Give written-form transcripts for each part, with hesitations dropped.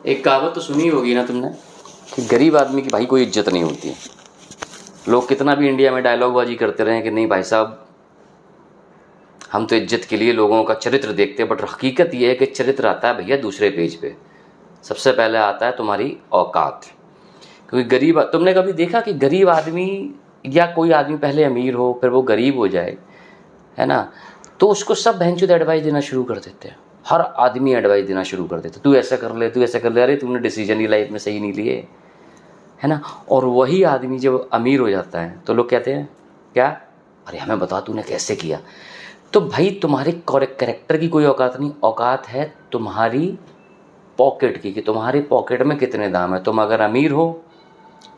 एक कहावत तो सुनी होगी ना तुमने कि गरीब आदमी की भाई कोई इज्जत नहीं होती है। लोग कितना भी इंडिया में डायलॉगबाजी करते रहे कि नहीं भाई साहब हम तो इज्जत के लिए लोगों का चरित्र देखते हैं, बट हकीकत ये है कि चरित्र आता है भैया दूसरे पेज पे। सबसे पहले आता है तुम्हारी औकात। क्योंकि गरीब, तुमने कभी देखा कि गरीब आदमी या कोई आदमी पहले अमीर हो फिर वो गरीब हो जाए, है ना, तो उसको सब भैंचोद एडवाइस देना शुरू कर देते हैं। हर आदमी एडवाइस देना शुरू कर देता है, तू ऐसा कर ले, तू ऐसा कर ले, अरे तूने डिसीजन ही लाइफ में सही नहीं लिए, है ना। और वही आदमी जब अमीर हो जाता है तो लोग कहते हैं क्या, अरे हमें बता तूने कैसे किया। तो भाई तुम्हारे कैरेक्टर की कोई औकात नहीं, औकात है तुम्हारी पॉकेट की, कि तुम्हारे पॉकेट में कितने दाम है। तुम अगर अमीर हो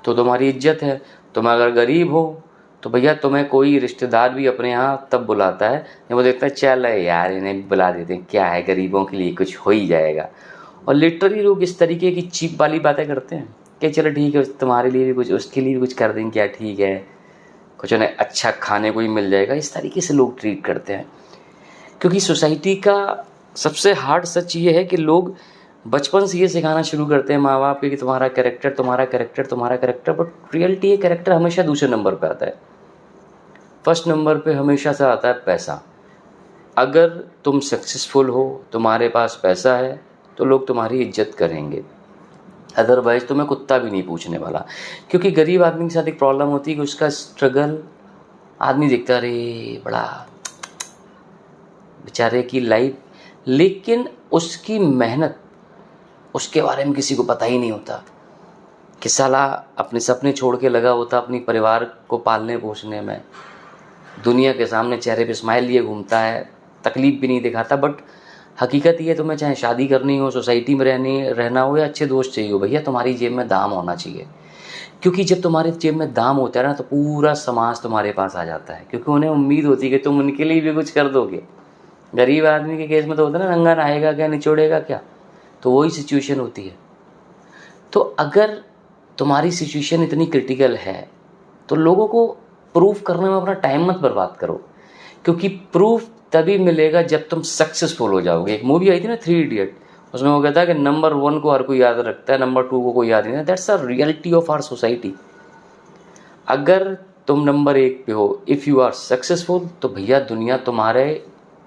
तो तुम्हारी इज्जत है, तुम अगर गरीब हो तो भैया तुम्हें कोई रिश्तेदार भी अपने यहाँ तब बुलाता है जब वो देखता है चल यार इन्हें भी बुला देते हैं, क्या है गरीबों के लिए कुछ हो ही जाएगा। और लिटरली लोग इस तरीके की चीप वाली बातें करते हैं कि चलो ठीक है तुम्हारे लिए भी कुछ, उसके लिए भी कुछ कर देंगे, क्या ठीक है, कुछ उन्हें अच्छा खाने को ही मिल जाएगा। इस तरीके से लोग ट्रीट करते हैं। क्योंकि सोसाइटी का सबसे हार्ड सच ये है कि लोग बचपन से ये सिखाना शुरू करते हैं माँ बाप के कि तुम्हारा कैरेक्टर, तुम्हारा कैरेक्टर, तुम्हारा कैरेक्टर, बट रियलिटी ये कैरेक्टर हमेशा दूसरे नंबर पे आता है। फर्स्ट नंबर पे हमेशा से आता है पैसा। अगर तुम सक्सेसफुल हो, तुम्हारे पास पैसा है, तो लोग तुम्हारी इज्जत करेंगे, अदरवाइज तुम्हें कुत्ता भी नहीं पूछने वाला। क्योंकि गरीब आदमी के साथ एक प्रॉब्लम होती है कि उसका स्ट्रगल आदमी देखता, अरे बड़ा बेचारे की लाइफ, लेकिन उसकी मेहनत उसके बारे में किसी को पता ही नहीं होता कि साला अपने सपने छोड़ के लगा होता अपनी परिवार को पालने पोसने में, दुनिया के सामने चेहरे पे स्माइल लिए घूमता है, तकलीफ भी नहीं दिखाता। बट हकीकत ये, तुम्हें चाहे शादी करनी हो, सोसाइटी में रहना हो, या अच्छे दोस्त चाहिए हो, भैया तुम्हारी जेब में दाम होना चाहिए। क्योंकि जब तुम्हारे जेब में दाम होता है ना तो पूरा समाज तुम्हारे पास आ जाता है, क्योंकि उन्हें उम्मीद होती है कि तुम उनके लिए भी कुछ कर दोगे। गरीब आदमी के केस में तो होता है ना, नंगा नहाएगा क्या, निचोड़ेगा क्या, तो वही सिचुएशन होती है। तो अगर तुम्हारी सिचुएशन इतनी क्रिटिकल है तो लोगों को प्रूफ करने में अपना टाइम मत बर्बाद करो, क्योंकि प्रूफ तभी मिलेगा जब तुम सक्सेसफुल हो जाओगे। एक मूवी आई थी ना 3 इडियट, उसमें वो कहता है कि नंबर 1 को हर कोई याद रखता है, नंबर 2 को कोई याद नहीं। That's a reality of our society. अगर तुम नंबर 1 पे हो, इफ़ यू आर सक्सेसफुल, तो भैया दुनिया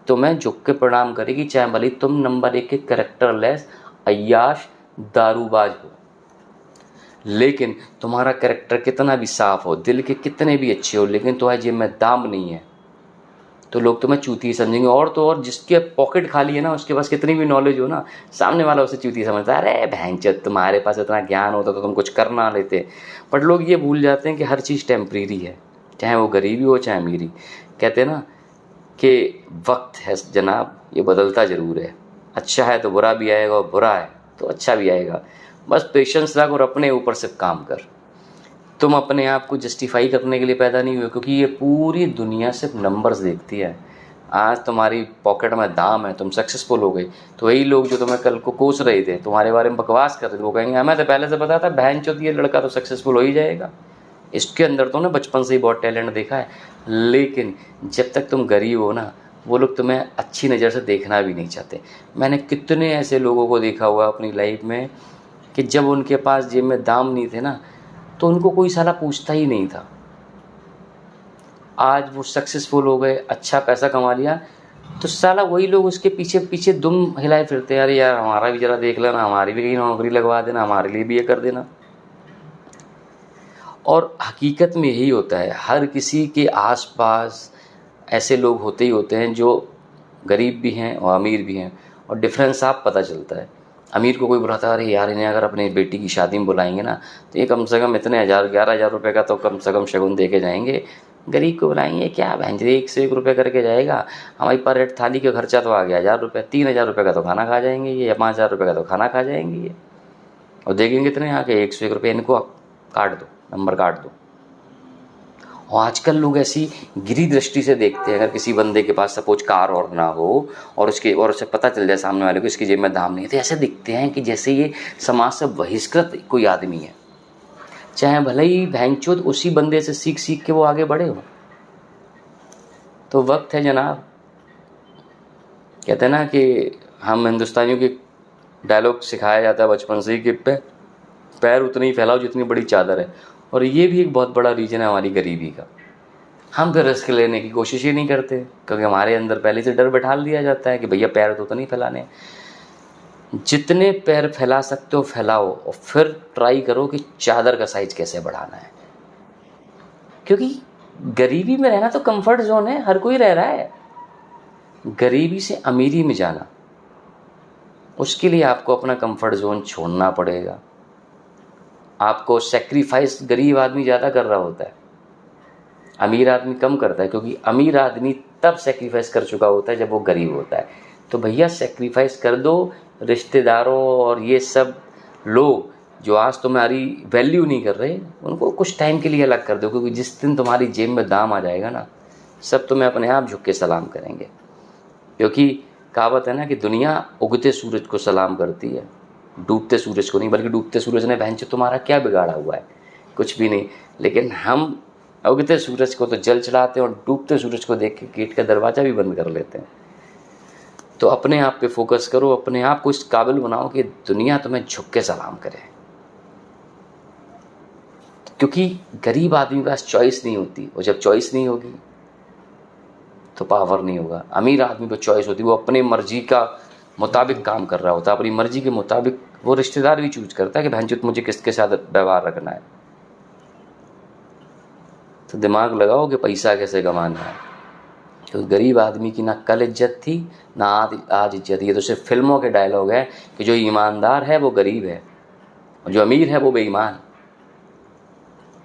तुम्हें झुक के प्रणाम करेगी, चाहे भले तुम नंबर 1 के कैरेक्टरलेस अय्याश दारूबाज हो। लेकिन तुम्हारा कैरेक्टर कितना भी साफ हो, दिल के कितने भी अच्छे हो, लेकिन तुम्हारी जेब में दाम नहीं है तो लोग तुम्हें चूती समझेंगे। और तो और जिसके पॉकेट खाली है ना, उसके पास कितनी भी नॉलेज हो ना, सामने वाला उसे चूती समझता है, अरे भैंचोद तुम्हारे पास इतना ज्ञान होता तो तुम कुछ कर ना लेते। बट लोग ये भूल जाते हैं कि हर चीज़ टेम्परेरी है, चाहे वो गरीबी हो चाहे अमीरी। कहते हैं ना कि वक्त है जनाब, ये बदलता ज़रूर है, अच्छा है तो बुरा भी आएगा और बुरा है तो अच्छा भी आएगा। बस पेशेंस रख और अपने ऊपर से काम कर। तुम अपने आप को जस्टिफाई करने के लिए पैदा नहीं हुए, क्योंकि ये पूरी दुनिया सिर्फ नंबर्स देखती है। आज तुम्हारी पॉकेट में दाम है, तुम सक्सेसफुल हो गए, तो वही लोग जो तुम्हें कल को कोस रहे थे, तुम्हारे बारे में बकवास कर रहे थे, वो कहेंगे हमें तो पहले से पता था बहन चोद ये लड़का तो सक्सेसफुल हो ही जाएगा, इसके अंदर तो ना बचपन से ही बहुत टैलेंट देखा है। लेकिन जब तक तुम गरीब हो ना, वो लोग तुम्हें अच्छी नज़र से देखना भी नहीं चाहते। मैंने कितने ऐसे लोगों को देखा हुआ अपनी लाइफ में कि जब उनके पास जेब में दाम नहीं थे ना, तो उनको कोई साला पूछता ही नहीं था। आज वो सक्सेसफुल हो गए, अच्छा पैसा कमा लिया, तो साला वही लोग उसके पीछे पीछे दुम हिलाए फिरते हैं, अरे यार हमारा भी जरा देख लेना, हमारी भी कहीं नौकरी लगवा देना, हमारे लिए भी ये कर देना। और हकीकत में यही होता है, हर किसी के आसपास ऐसे लोग होते ही होते हैं जो गरीब भी हैं और अमीर भी हैं, और डिफरेंस आप पता चलता है। अमीर को कोई बुलाता है, अरे यार इन्हें अगर अपनी बेटी की शादी में बुलाएंगे ना तो ये कम से कम इतने 11,000 रुपये का तो कम से कम शगुन दे के जाएंगे। गरीब को बुलाएंगे क्या बहन जी, 1 से 1 रुपये करके जाएगा, हमारी पर हेड थाली का खर्चा तो आ गया 1,000 रुपये, 3,000 रुपये का तो खाना खा जाएंगे ये, या 5,000 रुपये का तो खाना खा जाएंगे ये, और देखेंगे इतने यहाँ के 1 से 1 रुपये, इनको काट दो, नंबर काट दो। और आजकल लोग ऐसी गिरी दृष्टि से देखते हैं, अगर किसी बंदे के पास सपोज कार और ना हो और उसे पता चल जाए सामने वाले को इसकी जेब में दाम नहीं है, तो ऐसे दिखते हैं कि जैसे ये समाज से बहिष्कृत कोई आदमी है, चाहे भले ही भैंचोद उसी बंदे से सीख सीख के वो आगे बढ़े हो। तो वक्त है जनाब, कहते हैं ना कि हम हिंदुस्तानियों की डायलॉग सिखाया जाता है बचपन से ही कि पैर उतने ही फैलाओ जितनी बड़ी चादर है। और ये भी एक बहुत बड़ा रीज़न है हमारी गरीबी का। हम तो रिस्क लेने की कोशिश ही नहीं करते, क्योंकि हमारे अंदर पहले से डर बैठा दिया जाता है कि भैया पैर तो नहीं फैलाने। जितने पैर फैला सकते हो फैलाओ, और फिर ट्राई करो कि चादर का साइज कैसे बढ़ाना है। क्योंकि गरीबी में रहना तो कंफर्ट जोन है, हर कोई रह रहा है। गरीबी से अमीरी में जाना, उसके लिए आपको अपना कंफर्ट जोन छोड़ना पड़ेगा। आपको सेक्रीफाइस गरीब आदमी ज़्यादा कर रहा होता है, अमीर आदमी कम करता है, क्योंकि अमीर आदमी तब सेक्रीफाइस कर चुका होता है जब वो गरीब होता है। तो भैया सेक्रीफाइस कर दो। रिश्तेदारों और ये सब लोग जो आज तुम्हारी वैल्यू नहीं कर रहे, उनको कुछ टाइम के लिए अलग कर दो, क्योंकि जिस दिन तुम्हारी जेब में दाम आ जाएगा ना, सब तुम्हें अपने आप झुक के सलाम करेंगे। क्योंकि कहावत है ना कि दुनिया उगते सूरज को सलाम करती है, डूबते सूरज को नहीं। बल्कि डूबते सूरज ने बहन चो तुम्हारा क्या बिगाड़ा हुआ है, कुछ भी नहीं। लेकिन हम उगते सूरज को तो जल चढ़ाते हैं और डूबते सूरज को देख के गेट का दरवाज़ा भी बंद कर लेते हैं। तो अपने आप पे फोकस करो, अपने आप को इस काबिल बनाओ कि दुनिया तुम्हें झुक के सलाम करे। क्योंकि गरीब आदमी के पास चॉइस नहीं होती, और जब चॉइस नहीं होगी तो पावर नहीं होगा। अमीर आदमी को चॉइस होती है, वो अपनी मर्जी का मुताबिक काम कर रहा होता है, अपनी मर्जी के मुताबिक वो रिश्तेदार भी चूज करता है कि बहनचोद मुझे किसके साथ व्यवहार रखना है। तो दिमाग लगाओ कि पैसा कैसे कमाना है। क्योंकि गरीब आदमी की ना कल इज्जत थी ना आज इज्जत। ये तो सिर्फ फिल्मों के डायलॉग है कि जो ईमानदार है वो गरीब है और जो अमीर है वो बेईमान।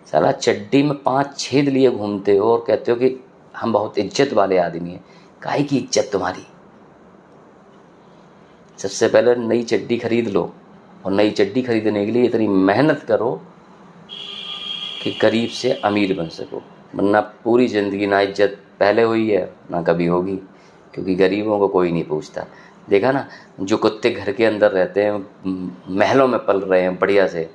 साला चड्डी में 5 छेद लिए घूमते हो और कहते हो कि हम बहुत इज्जत वाले आदमी हैं। काहे की इज्जत तुम्हारी? सबसे पहले नई चड्डी खरीद लो, और नई चड्डी खरीदने के लिए इतनी मेहनत करो कि गरीब से अमीर बन सको। वरना पूरी ज़िंदगी ना इज्जत पहले हुई है ना कभी होगी, क्योंकि गरीबों को कोई नहीं पूछता। देखा ना, जो कुत्ते घर के अंदर रहते हैं, महलों में पल रहे हैं बढ़िया से,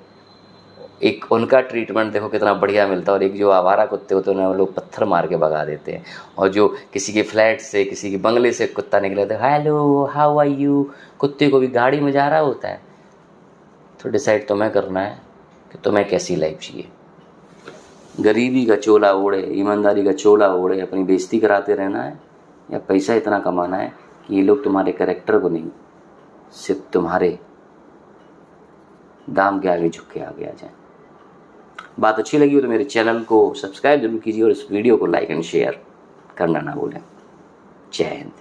एक उनका ट्रीटमेंट देखो कितना बढ़िया मिलता है। और एक जो आवारा कुत्ते होते हैं, वो लोग पत्थर मार के भगा देते हैं। और जो किसी के फ्लैट से, किसी के बंगले से कुत्ता निकले तो हेलो हाउ आर यू, कुत्ते को भी गाड़ी में जा रहा होता है। तो डिसाइड तुम्हें करना है कि तुम्हें कैसी लाइफ चाहिए। गरीबी का चोला ओढ़े, ईमानदारी का चोला ओढ़े अपनी बेइज्जती कराते रहना है, या पैसा इतना कमाना है कि ये लोग तुम्हारे कैरेक्टर को नहीं, सिर्फ तुम्हारे दाम के आगे झुक के आगे आ जाए। बात अच्छी लगी हो तो मेरे चैनल को सब्सक्राइब जरूर कीजिए और इस वीडियो को लाइक एंड शेयर करना ना भूलें। जय हिंद।